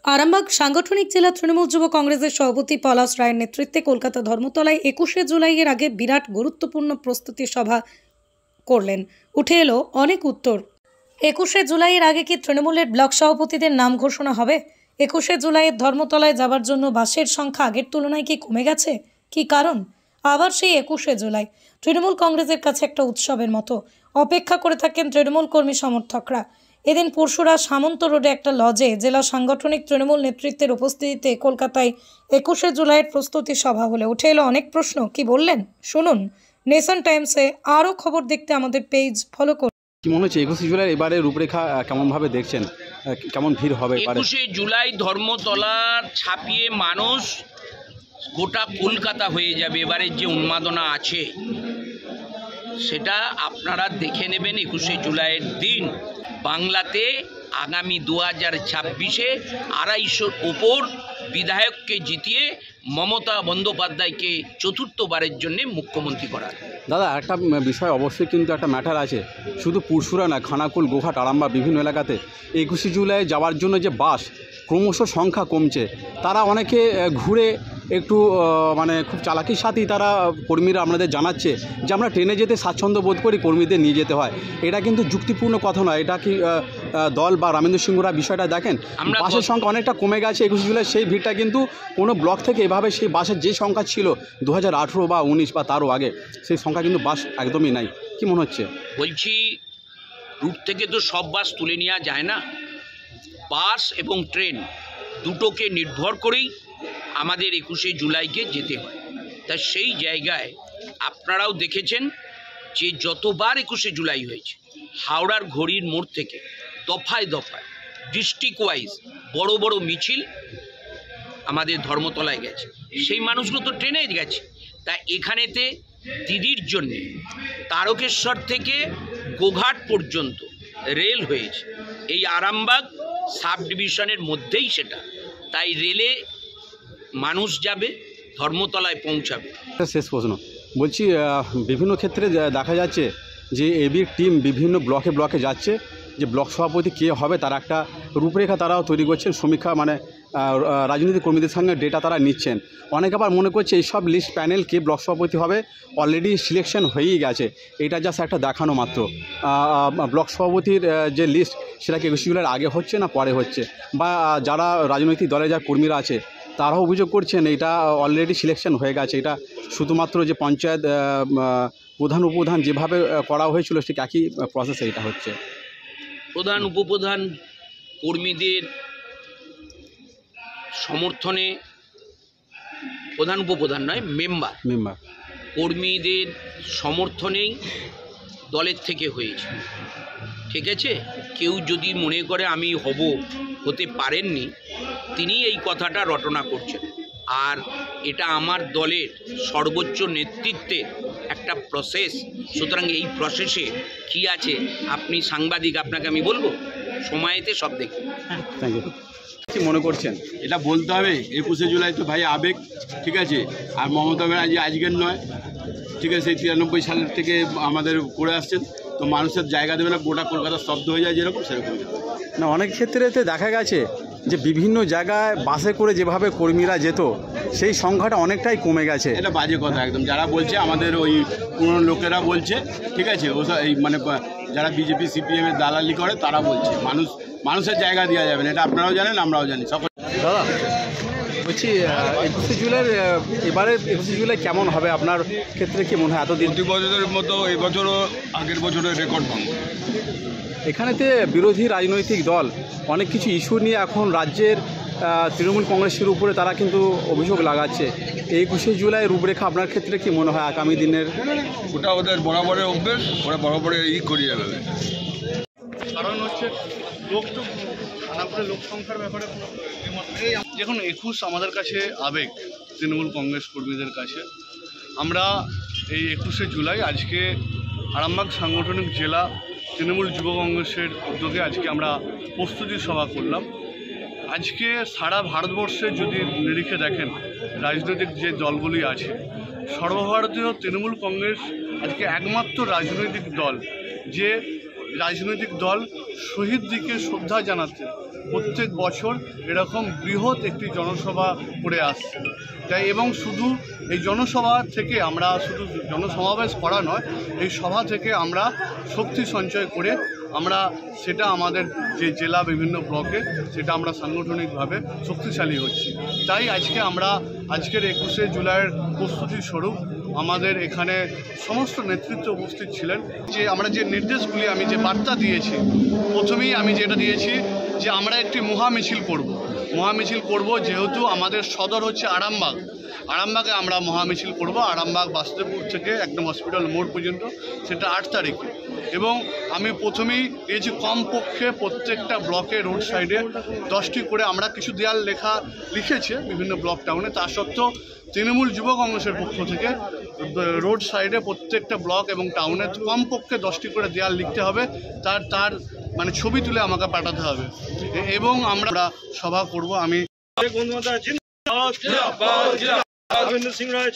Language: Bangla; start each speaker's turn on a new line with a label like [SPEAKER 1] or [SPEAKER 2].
[SPEAKER 1] আরামবাগ সাংগঠনিক জেলা তৃণমূল যুব কংগ্রেসের সভাপতি পলাশ রায়ের নেতৃত্বে কলকাতা ধর্মতলায় 21শে জুলাইয়ের আগে বিরাট গুরুত্বপূর্ণ প্রস্তুতি সভা করলেন। উঠে এলো অনেক উত্তর। 21শে জুলাইয়ের আগে কি তৃণমূলের ব্লক সভাপতিদের নাম ঘোষণা হবে? 21শে জুলাইয়ের ধর্মতলায় যাবার জন্য বাসের সংখ্যা আগের তুলনায় কি কমে গেছে? কি কারণ? আবার সেই 21শে জুলাই তৃণমূল কংগ্রেসের কাছে একটা উৎসবের মতো অপেক্ষা করে থাকেন তৃণমূল কর্মী সমর্থকরা। এদিন পরশুরা সামন্ত রোডে একটা লজে জেলা সাংগঠনিক তৃণমূল নেতৃত্বের উপস্থিতিতে কলকাতায় 21শে জুলাইয়ের প্রস্তুতি সভা হলে উঠে এলো অনেক প্রশ্ন। কি বললেন শুনুন। নেশন টাইমসে আরও খবর দেখতে আমাদের পেজ ফলো করুন।
[SPEAKER 2] কি মনে হচ্ছে 21শে জুলাই এবারে রূপরেখা কেমনভাবে দেখছেন, কেমন ভিড় হবে?
[SPEAKER 3] 21শে জুলাই ধর্মতলার ছাপিয়ে মানুষ গোটা কলকাতা হয়ে যাবে। এবারে যে উন্মাদনা আছে সেটা আপনারা দেখে নেবেন। 21শে জুলাইয়ের দিন বাংলাতে আগামী 2026-এ 250-র ওপর বিধায়ককে জিতিয়ে মমতা বন্দ্যোপাধ্যায়কে চতুর্থবারের জন্য মুখ্যমন্ত্রী করার।
[SPEAKER 2] দাদা, একটা বিষয় অবশ্যই কিন্তু একটা ম্যাটার আছে। শুধু পুরসুরা না, খানাকুল, গোঘাট, আরামবাগ বিভিন্ন এলাকাতে 21শে জুলাই যাওয়ার জন্য যে বাস ক্রমশ সংখ্যা কমছে। তারা অনেকে ঘুরে একটু মানে খুব চালাকির সাথেই তারা কর্মীরা আমাদের জানাচ্ছে যে আমরা ট্রেনে যেতে স্বাচ্ছন্দ্য বোধ করি, কর্মীদের নিয়ে যেতে হয়। এটা কিন্তু যুক্তিপূর্ণ কথা নয়। এটা কি দল বা রামেন্দ্র সিংহরা বিষয়টা দেখেন? বাসের সংখ্যা অনেকটা কমে গেছে 21শে জুলাই। সেই ভিড়টা কিন্তু কোনো ব্লক থেকে এভাবে সেই বাসের যে সংখ্যা ছিল 2018 বা 19 বা তারও আগে, সেই সংখ্যা কিন্তু বাস একদমই নাই। কি মনে হচ্ছে?
[SPEAKER 3] বলছি, রুট থেকে তো সব বাস তুলে নেওয়া যায় না। বাস এবং ট্রেন দুটোকে নির্ভর করেই আমাদের 21শে জুলাইকে যেতে হয়। তা সেই জায়গায় আপনারাও দেখেছেন যে যতবার 21শে জুলাই হয়েছে হাওড়ার ঘড়ির মোড় থেকে দফায় দফায় ডিস্ট্রিক্ট ওয়াইজ বড় বড় মিছিল আমাদের ধর্মতলায় গেছে। সেই মানুষগুলো তো ট্রেনে গেছে। তা এখানেতে দিদির জন্যে তারকেশ্বর থেকে গোঘাট পর্যন্ত রেল হয়েছে। এই আরামবাগ সাব ডিভিশনের মধ্যেই সেটা। তাই রেলে মানুষ যাবে, ধর্মতলায় পৌঁছাবে।
[SPEAKER 2] শেষ প্রশ্ন বলছি, বিভিন্ন ক্ষেত্রে দেখা যাচ্ছে যে এবির টিম বিভিন্ন ব্লকে ব্লকে যাচ্ছে, যে ব্লক সভাপতি কে হবে তার একটা রূপরেখা তারাও তৈরি করছেন। সমীক্ষা মানে রাজনৈতিক কর্মীদের সঙ্গে ডেটা তারা নিচ্ছেন। অনেকে আবার মনে করছে এইসব লিস্ট প্যানেল কে ব্লক সভাপতি হবে অলরেডি সিলেকশন হয়েই গেছে। এটা জাস্ট একটা দেখানো মাত্র। ব্লক সভাপতির যে লিস্ট সেটা কি 21শে জুলাইয়ের আগে হচ্ছে না পরে হচ্ছে, বা যারা রাজনৈতিক দলে যা কর্মীরা আছে তারাও অভিযোগ করছেন এটা অলরেডি সিলেকশন হয়ে গেছে। এটা শুধুমাত্র যে পঞ্চায়েত প্রধান উপপ্রধান যেভাবে করা হয়েছিল ঠিক একই প্রসেসে এটা হচ্ছে।
[SPEAKER 3] প্রধান উপপ্রধান কর্মীদের সমর্থনে, প্রধান উপপ্রধান নয়, মেম্বার কর্মীদের সমর্থনেই দলের থেকে হয়েছে। ঠিক আছে, কেউ যদি মনে করে আমি হতে পারেননি, তিনি এই কথাটা রটনা করছেন। আর এটা আমার দলের সর্বোচ্চ নেতৃত্বের একটা প্রসেস। সুতরাং এই প্রসেসে কি আছে আপনি সাংবাদিক, আপনাকে আমি বলবো সময়েতে সব দেখি।
[SPEAKER 2] Thank you. কি মনে করছেন?
[SPEAKER 4] এটা বলতে হবে 21শে জুলাই তো ভাই আবেগ, ঠিক আছে। আর মমতা ব্যানার্জি আজকের নয়, ঠিক আছে, সেই 93 সালের থেকে আমাদের করে আসছেন। তো মানুষের জায়গা দেবে না, গোটা কলকাতা স্তব্ধ হয়ে যায় যেরকম সেরকম
[SPEAKER 2] না। অনেক ক্ষেত্রেতে দেখা গেছে যে বিভিন্ন জায়গায় বাসে করে যেভাবে কর্মীরা যেত সেই সংখ্যাটা অনেকটাই কমে গেছে।
[SPEAKER 4] এটা বাজে কথা একদম। যারা বলছে আমাদের ওই পুরনো লোকেরা বলছে, ঠিক আছে, ওসব এই মানে যারা বিজেপি সিপিএমের দালালি করে তারা বলছে মানুষের জায়গা দেওয়া যাবে না। এটা আপনারাও জানেন, আমরাও জানি সকল।
[SPEAKER 2] দাদা বলছি, 21শে জুলাইয়ের এবারে 21শে জুলাই কেমন হবে আপনার ক্ষেত্রে? কি মনে হয় এতদিন
[SPEAKER 4] প্রতি বছরের মতো এবছরও আগের বছরের রেকর্ড ভাঙব।
[SPEAKER 2] এখানেতে বিরোধী রাজনৈতিক দল অনেক কিছু ইস্যু নিয়ে এখন রাজ্যের তৃণমূল কংগ্রেসের উপরে তারা কিন্তু অভিযোগ লাগাচ্ছে। 21শে জুলাই রূপরেখা আপনার ক্ষেত্রে কি মনে হয় আগামী দিনের?
[SPEAKER 4] ওটা ওদের বরাবরের অভ্যেস, ওরা বরাবরের করিয়ে যাবে।
[SPEAKER 5] কারণ হচ্ছে লোক সংখ্যার ব্যাপারে যখন 21 আমাদের কাছে আবেগ, তৃণমূল কংগ্রেস কর্মীদের কাছে। আমরা এই 21শে জুলাই আজকে আরামবাগ সাংগঠনিক জেলা তৃণমূল যুব কংগ্রেসের উদ্যোগে আজকে আমরা প্রস্তুতি সভা করলাম। আজকে সারা ভারতবর্ষে যদি নিরিখে দেখেন রাজনৈতিক যে দলগুলি আছে, সর্বভারতীয় তৃণমূল কংগ্রেস আজকে একমাত্র রাজনৈতিক দল যে রাজনৈতিক দল শহীদ দিকে শ্রদ্ধা জানাতে প্রত্যেক বছর এরকম বৃহৎ একটি জনসভা করে আসছে। তাই এবং শুধু এই জনসভা থেকে আমরা শুধু জনসমাবেশ করা নয়, এই সভা থেকে আমরা শক্তি সঞ্চয় করে আমরা সেটা আমাদের যে জেলা বিভিন্ন ব্লকে সেটা আমরা সাংগঠনিকভাবে শক্তিশালী হচ্ছি। তাই আজকের 21শে জুলাইয়ের প্রস্তুতি স্বরূপ আমাদের এখানে সমস্ত নেতৃত্ব উপস্থিত ছিলেন। যে আমরা যে নির্দেশগুলি আমি যে বার্তা দিয়েছি, প্রথমেই আমি যেটা দিয়েছি যে আমরা একটি মহামিছিল করব যেহেতু আমাদের সদর হচ্ছে আরামবাগে আমরা মহামিছিল করব, আরামবাগ বাসুদেবপুর থেকে একদম হসপিটাল মোড় পর্যন্ত, সেটা 8 তারিখে। এবং আমি প্রথমেই দিয়েছি কমপক্ষে প্রত্যেকটা ব্লকে রোড সাইডে 10টি করে আমরা কিছু দেয়াল লিখেছে বিভিন্ন ব্লক টাউনে। তা সত্ত্বেও তৃণমূল যুব কংগ্রেসের পক্ষ থেকে রোড সাইডে প্রত্যেকটা ব্লক এবং টাউনে কমপক্ষে 10টি করে দেয়াল লিখতে হবে, তার মানে ছবি তুলে আমাকে পাঠাতে হবে এবং আমরা সভা করব। আমি
[SPEAKER 6] রবীন্দ্র সিং রায়